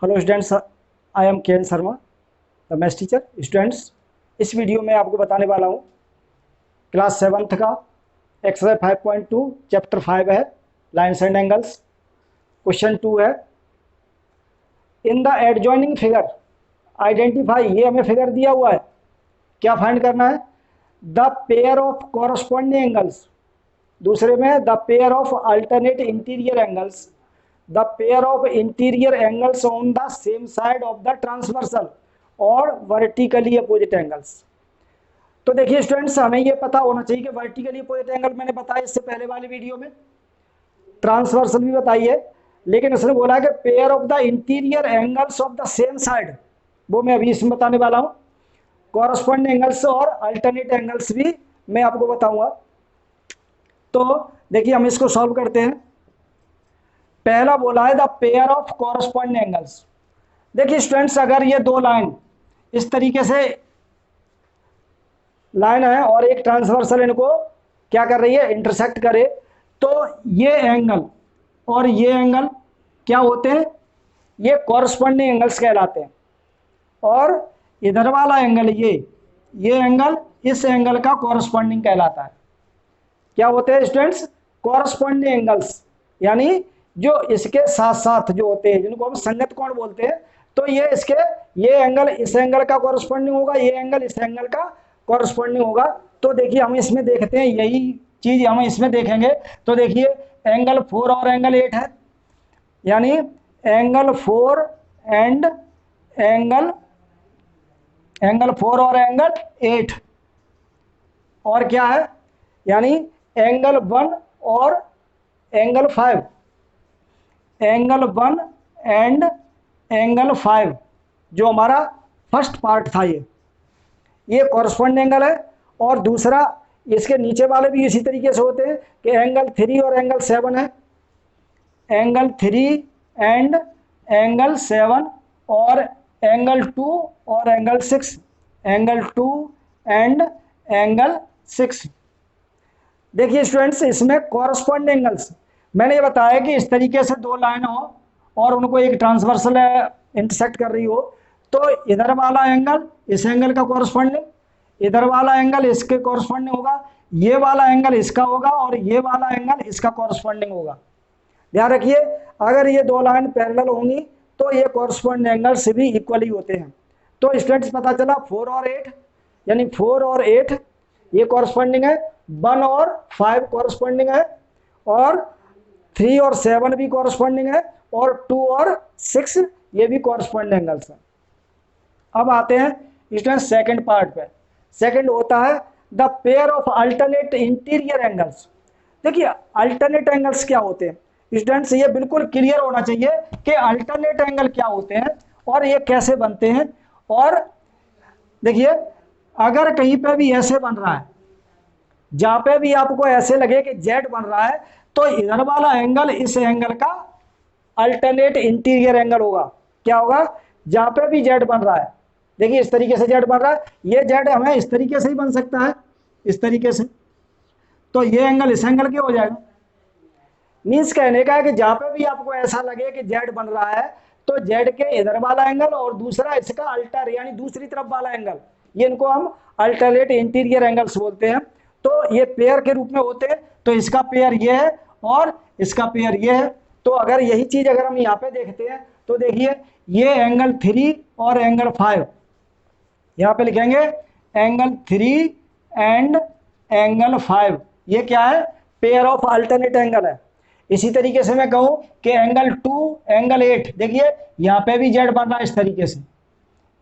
Hello students, I am K N Sharma, the maths teacher. Students, इस video में आपको बताने वाला हूँ क्लास 7th का एक्सरसाइज 5.2 चैप्टर 5 है लाइन्स एंड एंगल्स। क्वेश्चन 2 है, in the adjoining figure identify. ये हमें फिगर दिया हुआ है, क्या फाइंड करना है? The pair of corresponding angles. दूसरे में the pair of alternate interior angles, the pair of interior angles on the same side of the transversal और vertically opposite angles। तो देखिए स्टूडेंट्स, हमें ये पता होना चाहिए कि वर्टिकली अपोजिट एंगल मैंने बताया इससे पहले वाली वीडियो में, ट्रांसवर्सल भी बताई है, लेकिन उसने बोला कि pair of the interior angles of the same side, वो मैं अभी इसमें बताने वाला हूँ। कॉरस्पॉन्डिंग एंगल्स और अल्टरनेट एंगल्स भी मैं आपको बताऊंगा। तो देखिए हम इसको सॉल्व करते हैं। पहला बोला है the pair of corresponding angles. देखिए स्टूडेंट्स, अगर ये दो लाइन इस तरीके से लाइन है और एक ट्रांसवर्सल इनको क्या कर रही है, इंटरसेक्ट करे, तो ये एंगल और ये एंगल क्या होते हैं? ये कॉरस्पॉन्डिंग एंगल्स कहलाते हैं। और इधर वाला एंगल ये एंगल इस एंगल का कॉरस्पॉन्डिंग कहलाता है। क्या होते हैं स्टूडेंट्स? कॉरस्पॉन्डिंग एंगल्स, यानी जो इसके साथ साथ जो होते हैं, जिनको हम संगत कोण बोलते हैं। तो ये एंगल इस एंगल का कॉरस्पॉन्डिंग होगा, ये एंगल इस एंगल का कॉरस्पॉन्डिंग होगा। तो देखिए हम इसमें देखते हैं, यही चीज हम इसमें देखेंगे। तो देखिए एंगल 4 और एंगल 8 है, यानी एंगल 4 एंड एंगल 4 और एंगल 8। और क्या है, यानी एंगल 1 और एंगल 5, एंगल 1 एंड एंगल 5 जो हमारा फर्स्ट पार्ट था, ये कॉरस्पॉन्डिंग एंगल है। और दूसरा इसके नीचे वाले भी इसी तरीके से होते हैं कि एंगल 3 और एंगल 7 है, एंगल 3 एंड एंगल 7 और एंगल 2 और एंगल 6, एंगल 2 एंड एंगल 6। देखिए स्टूडेंट्स, इसमें कॉरस्पॉन्डिंग एंगल्स मैंने ये बताया कि इस तरीके से दो लाइन हो और उनको एक ट्रांसवर्सल इंटरसेक्ट कर रही हो, तो इधर वाला एंगल इस एंगल का कॉरस्पॉन्डिंग, इधर वाला एंगल इसके कॉरस्पॉन्डिंग होगा, ये वाला एंगल इसका होगा और ये वाला एंगल इसका कॉरस्पॉन्डिंग होगा। ध्यान रखिए, अगर ये दो लाइन पैरेलल होंगी तो ये कॉरस्पॉन्डिंग एंगल से भी इक्वली होते हैं। तो स्टूडेंट्स पता चला 4 और 8, यानी 4 और 8 ये कॉरस्पॉन्डिंग है, 1 और 5 कॉरस्पॉन्डिंग है, और 3 और 7 भी कॉरस्पॉन्डिंग है, और 2 और 6 ये भी कॉरस्पॉन्डिंग एंगल्स हैं। अब आते हैं स्टूडेंट सेकंड पार्ट पे। सेकंड होता है the pair of alternate interior angles. देखिए अल्टरनेट एंगल्स क्या होते हैं स्टूडेंट्स, ये बिल्कुल क्लियर होना चाहिए कि अल्टरनेट एंगल क्या होते हैं और ये कैसे बनते हैं। और देखिए अगर कहीं पे भी ऐसे बन रहा है, जहां पे भी आपको ऐसे लगे कि जेड बन रहा है, तो इधर वाला एंगल इस एंगल का अल्टरनेट इंटीरियर एंगल होगा। क्या होगा? जहां पे भी जेड बन रहा है, देखिए इस तरीके से जेड बन रहा है, ये जेड हमें इस तरीके से ही बन सकता है, इस तरीके से, तो ये एंगल इस एंगल के हो जाएगा। मीन्स कहने का है कि जहां पे भी आपको ऐसा लगे कि जेड बन रहा है, तो जेड के इधर वाला एंगल और दूसरा इसका अल्टर यानी दूसरी तरफ वाला एंगल, ये इनको हम अल्टरनेट इंटीरियर एंगल्स बोलते हैं। तो ये पेयर के रूप में होते हैं। तो इसका पेयर ये है और इसका पेयर ये है। तो अगर यही चीज अगर हम यहाँ पे देखते हैं, तो देखिए ये एंगल 3 और एंगल 5, यहाँ पे लिखेंगे एंगल 3 एंड एंगल 5, ये क्या है? पेयर ऑफ अल्टरनेट एंगल है। इसी तरीके से मैं कहूँ कि एंगल 2 एंगल 8, देखिए यहाँ पे भी जेड बन रहा है इस तरीके से,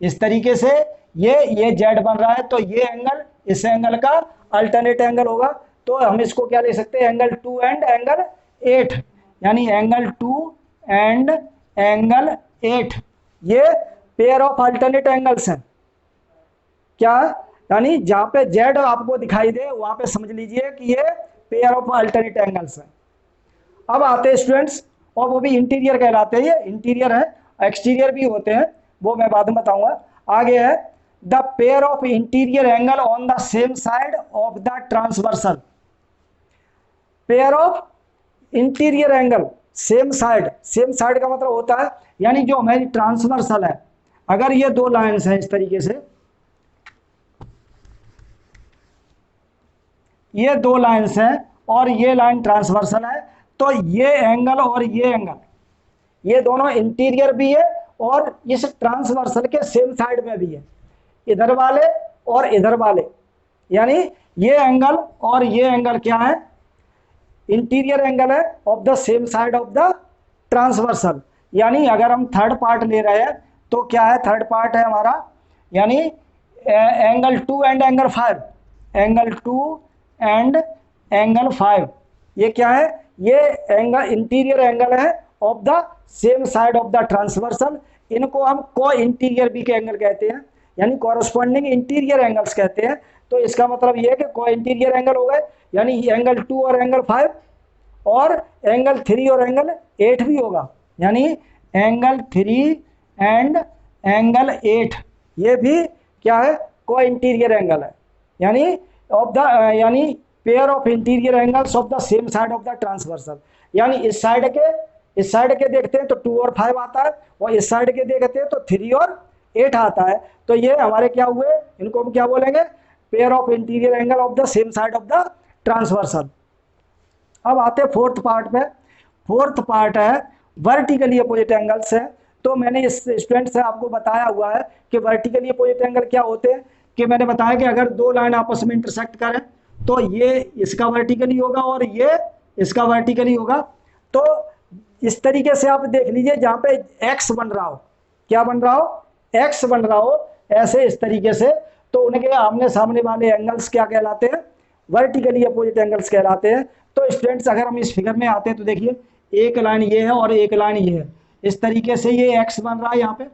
इस तरीके से ये जेड बन रहा है, तो ये एंगल इस एंगल का अल्टरनेट एंगल होगा। तो हम इसको क्या ले सकते हैं? एंगल 2 एंड एंगल 8, यानी एंगल 2 एंड एंगल 8 ये पेयर ऑफ अल्टरनेट एंगल्स हैं। क्या? यानी जहां पे जेड आपको दिखाई दे वहां पे समझ लीजिए कि ये पेयर ऑफ अल्टरनेट एंगल्स हैं। अब आते हैं स्टूडेंट्स, और वो भी इंटीरियर कहलाते हैं, ये इंटीरियर है, एक्सटीरियर भी होते हैं, वो मैं बाद में बताऊंगा। आगे है the pair of interior angle on the same side of the transversal. Pair of interior angle same side का मतलब होता है यानी जो हमारी ट्रांसवर्सल है, अगर ये दो लाइन्स हैं इस तरीके से, ये दो लाइन्स हैं और ये लाइन ट्रांसवर्सल है, तो ये एंगल और ये एंगल, ये दोनों इंटीरियर भी है और इस ट्रांसवर्सल के सेम साइड में भी है, इधर वाले और इधर वाले, यानी ये एंगल और ये एंगल क्या है, इंटीरियर एंगल है of the same side of the transversal. यानी अगर हम थर्ड पार्ट ले रहे हैं तो क्या है, थर्ड पार्ट है हमारा, यानी angle 2 and angle 5, angle 2 and angle 5, ये क्या है, ये एंगल इंटीरियर एंगल है of the same side of the transversal. इनको हम को इंटीरियर भी के एंगल कहते हैं, यानी कॉरस्पॉन्डिंग इंटीरियर एंगल्स कहते हैं। तो इसका मतलब ये है कि को इंटीरियर एंगल हो गए, यानी एंगल 2 और एंगल 5, और एंगल 3 और एंगल 8 भी होगा, यानी एंगल 3 एंड एंगल 8, ये भी क्या है, को इंटीरियर एंगल है, यानी ऑफ द यानी pair of interior angles of the same side of the transversal. यानी इस साइड के देखते हैं तो 2 और 5 आता है, और इस साइड के देखते हैं तो 3 और 8 आता है। तो ये हमारे क्या हुए, इनको हम क्या बोलेंगे, pair of interior angle of the same side of the transversal. अब आते हैं फोर्थ पार्ट पे। फोर्थ पार्ट है वर्टिकली अपोजिट एंगल्स है। तो मैंने इस स्टूडेंट से आपको बताया हुआ है कि वर्टिकली अपोजिट एंगल क्या होते हैं, कि मैंने बताया कि अगर दो लाइन आपस में इंटरसेक्ट करें तो ये इसका वर्टिकली होगा और ये इसका वर्टिकली होगा। तो इस तरीके से आप देख लीजिए, जहाँ पे एक्स बन रहा हो, क्या बन रहा हो, एक्स बन रहा हो, ऐसे इस तरीके से, तो उनके आमने सामने वाले एंगल्स क्या कहलाते हैं, वर्टिकली अपोजिट एंगल्स कहलाते हैं। तो स्टूडेंट्स अगर हम इस फिगर में आते हैं तो देखिए, एक लाइन ये है और एक लाइन ये है, इस तरीके से ये एक्स बन रहा है यहाँ पे,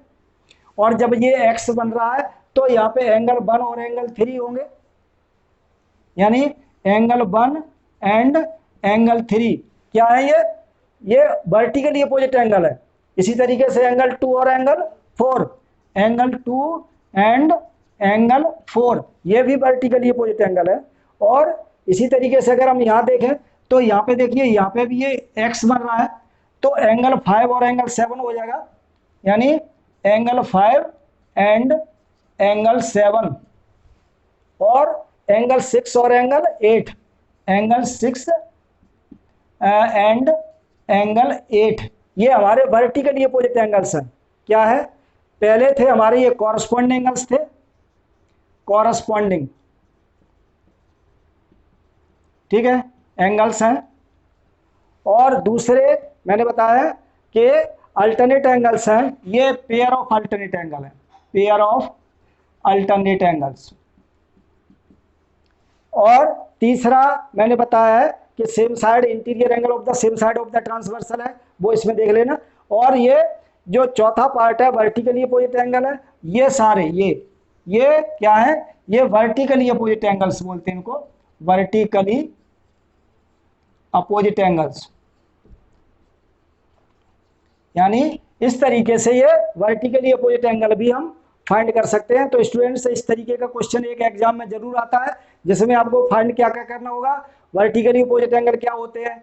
और जब ये एक्स बन रहा है तो यहाँ पे एंगल 1 और एंगल 3 होंगे, यानी एंगल 1 एंड एंगल 3 क्या है, ये वर्टिकली अपोजिट एंगल है। इसी तरीके से एंगल 2 और एंगल 4, एंगल 2 एंड एंगल 4, ये भी वर्टिकली अपोजिट एंगल है। और इसी तरीके से अगर हम यहाँ देखें तो यहाँ पे देखिए, यहाँ पे भी ये एक्स बन रहा है, तो एंगल 5 और एंगल 7 हो जाएगा, यानी एंगल 5 एंड एंगल 7, और एंगल 6 और एंगल 8, एंगल 6 एंड एंगल 8, ये हमारे वर्टिकली अपोजिट एंगल्स हैं। क्या है, पहले थे हमारे ये कॉरस्पॉन्डिंग एंगल्स थे, कॉरस्पॉन्डिंग, ठीक है, एंगल्स हैं। और दूसरे मैंने बताया कि अल्टरनेट एंगल्स हैं, ये पेयर ऑफ अल्टरनेट एंगल है, पेयर ऑफ अल्टरनेट एंगल्स। और तीसरा मैंने बताया है कि same side interior angle of the same side of the transversal है, वो इसमें देख लेना। और ये जो चौथा पार्ट है वर्टिकली अपोजिट एंगल है, ये सारे ये क्या है, ये वर्टिकली अपोजिट एंगल्स बोलते हैं इनको, वर्टिकली अपोजिट एंगल्स। यानी इस तरीके से ये वर्टिकली अपोजिट एंगल भी हम फाइंड कर सकते हैं। तो स्टूडेंट्स इस तरीके का क्वेश्चन एक एग्जाम में जरूर आता है, जिसमें आपको फाइंड क्या क्या करना होगा, वर्टिकली अपोजिट एंगल क्या होते हैं,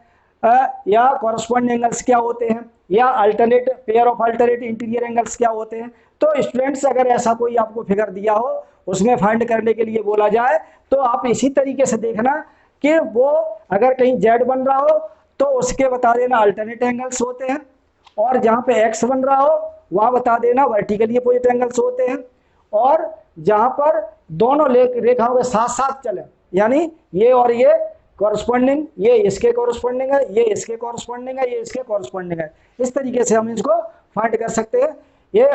या कॉरस्पॉन्डिंग एंगल्स क्या होते हैं, या alternate pair of alternate interior angles क्या होते हैं। तो स्टूडेंट्स अगर ऐसा कोई आपको फिगर दिया हो, उसमें फाइंड करने के लिए बोला जाए, तो आप इसी तरीके से देखना कि वो अगर कहीं जेड बन रहा हो तो उसके बता देना अल्टरनेट एंगल्स होते हैं, और जहाँ पे एक्स बन रहा हो वहाँ बता देना वर्टिकली अपोजिट एंगल्स होते हैं। और जहाँ पर दोनों रेखाओं के साथ साथ चले, यानी ये और ये कॉरस्पॉन्डिंग, ये इसके कॉरस्पॉन्डिंग है, ये इसके कॉरस्पॉन्डिंग है, ये इसके कॉरस्पॉन्डिंग है, इस तरीके से हम इसको फाइंड कर सकते हैं। ये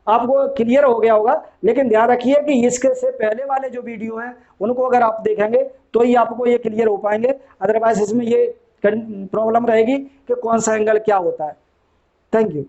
आपको क्लियर हो गया होगा, लेकिन ध्यान रखिए कि इसके से पहले वाले जो वीडियो हैं उनको अगर आप देखेंगे तो ही आपको ये क्लियर हो पाएंगे, अदरवाइज इसमें ये प्रॉब्लम रहेगी कि कौन सा एंगल क्या होता है। Thank you.